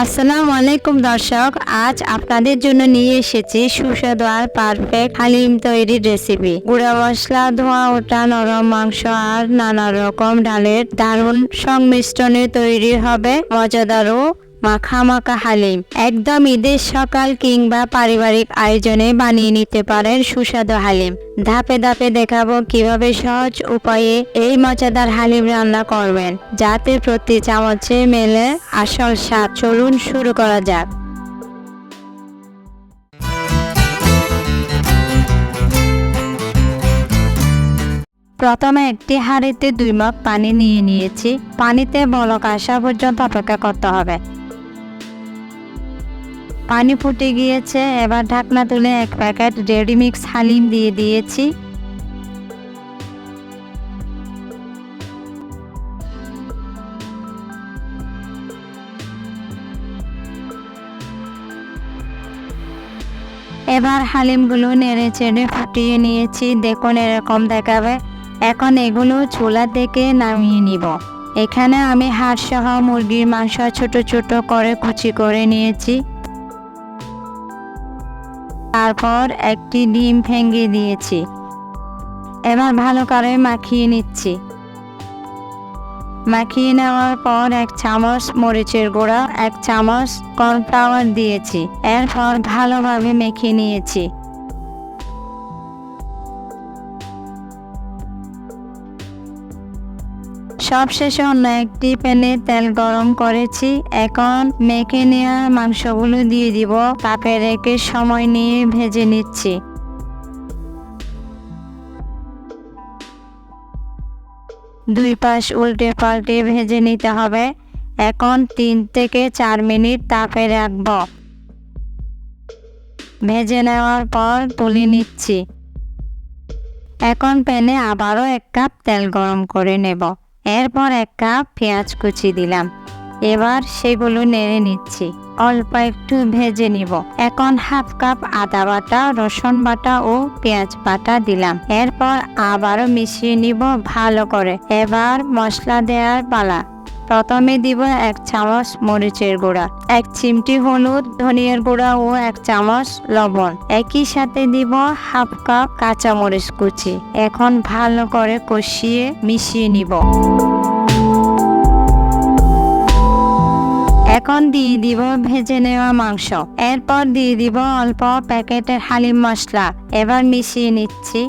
আসসালামু আলাইকুম দর্শক, আজ আপনাদের জন্য নিয়ে এসেছি সুস্বাদু আর পারফেক্ট হালিম তৈরির রেসিপি। গুঁড়া মশলা, ধোয়া ওঠা নরম মাংস আর নানা রকম ডালের দারুণ সংমিশ্রণে তৈরি হবে মজাদার ও মাখা মাখা হালিম। একদম ঈদের সকাল কিংবা পারিবারিক আয়োজনে বানিয়ে নিতে পারেন সুস্বাদু হালিম। ধাপে ধাপে দেখাবো কিভাবে সহজ উপায়ে এই মজাদার হালিম রান্না করবেন, যাতে প্রতি চামচে মেলে আসল স্বাদ। চলুন শুরু করা যাক। প্রথমে একটি হাঁড়িতে 2 মগ পানি নিয়ে নিয়েছি। পানিতে বলক আসা পর্যন্ত অপেক্ষা করতে হবে। পানি ফুটে গিয়েছে, এবার ঢাকনা তুলে 1 প্যাকেট রেডি মিক্স হালিম দিয়ে দিয়েছি। এবার হালিমগুলো নেড়ে চেড়ে ফুটিয়ে নিয়েছি, দেখুন এরকম দেখাবে। এখন এগুলো চুলা থেকে নামিয়ে নিব। এখানে আমি হাড় সহ মুরগির মাংস ছোট ছোট করে কুচি করে নিয়েছি। তারপর একটি ডিম ভেঙে দিয়েছি। এবার ভালো করে মাখিয়ে নিচ্ছি। মাখিয়ে নেওয়ার পর 1 চামচ মরিচের গুঁড়া, 1 চামচ কর্নফ্লাওয়ার দিয়েছি। এরপর ভালোভাবে মেখে নিয়েছি। সবশেষে অন্য একটি প্যানে তেল গরম করেছি। এখন মেখে নেওয়া মাংসগুলো দিয়ে দিব। তাপে রেখে সময় নিয়ে ভেজে নিচ্ছি। দুই পাশ উল্টে পাল্টে ভেজে নিতে হবে। এখন 3 থেকে 4 মিনিট তাপে রাখব। ভেজে নেওয়ার পর তুলে নিচ্ছি। এখন প্যানে আবারও 1 কাপ তেল গরম করে নেব। এরপর 1 কাপ পেঁয়াজ কুচি দিলাম। এবার সেগুলো নেড়ে নিচ্ছি। অল্প একটু ভেজে নিব। এখন 1/2 কাপ আদা বাটা, রসুন বাটা ও পেঁয়াজ বাটা দিলাম। এরপর আবারও মিশিয়ে নিব ভালো করে। এবার মশলা দেওয়ার পালা। প্রথমে দিব 1 চামচ মরিচের গুঁড়া, 1 চিমটি হলুদ, ধনিয়ার গুঁড়া ও 1 চামচ লবণ। একই সাথে দিব 1/2 কাপ কাঁচা মরিচ কুচি। এখন ভালো করে কষিয়ে মিশিয়ে নিব। এখন দিয়ে দিব ভেজে নেওয়া মাংস। এরপর দিয়ে দিব অল্প প্যাকেটের হালিম মশলা। এবার মিশিয়ে নিচ্ছি।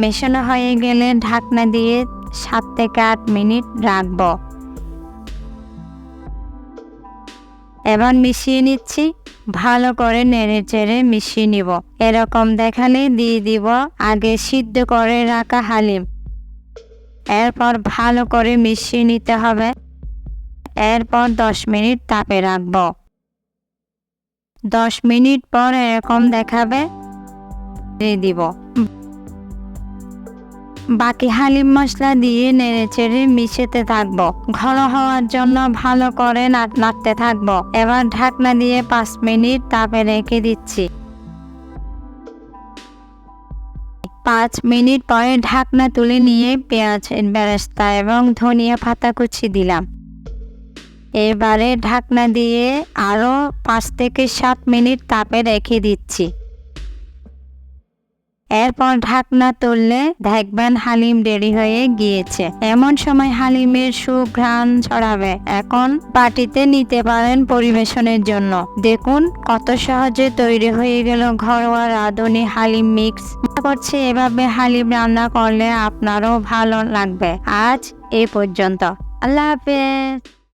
মেশানো হয়ে গেলে ঢাকনা দিয়ে 7 থেকে 8 মিনিট রাখব। এবার মিশিয়ে নিচ্ছি। ভালো করে নেড়ে চেড়ে মিশিয়ে নিব। এরকম দেখালে দিয়ে দিব আগে সিদ্ধ করে রাখা হালিম। এরপর ভালো করে মিশিয়ে নিতে হবে। এরপর 10 মিনিট তাপে রাখব। 10 মিনিট পর এরকম দেখাবে। দিয়ে দিব। বাকি হালিম মশলা দিয়ে নেড়ে চেড়ে মিশাতে থাকবো। ঘন হওয়ার জন্য ভালো করে নাড়তে থাকবো। এবার ঢাকনা দিয়ে 5 মিনিট তাপে রেখে দিচ্ছি। 5 মিনিট পরে ঢাকনা তুলে নিয়ে পেঁয়াজ বেরেস্তা এবং ধনিয়া পাতা কুচি দিলাম। এবারে ঢাকনা দিয়ে আরো 5 থেকে 7 মিনিট তাপে রেখে দিচ্ছি। এরপর ঢাকনা তুললে দেখবেন হালিম রেডি হয়ে গিয়েছে। এমন সময় হালিমের সুঘ্রাণ ছড়াবে। এখন বাটিতে নিতে পারেন পরিবেশনের জন্য। দেখুন কত সহজে তৈরি হয়ে গেল ঘরোয়া রাঁধুনি হালিম মিক্স। মনে করছি এভাবে হালিম রান্না করলে আপনারও ভালো লাগবে। আজ এই পর্যন্ত। আল্লাহ হাফেজ।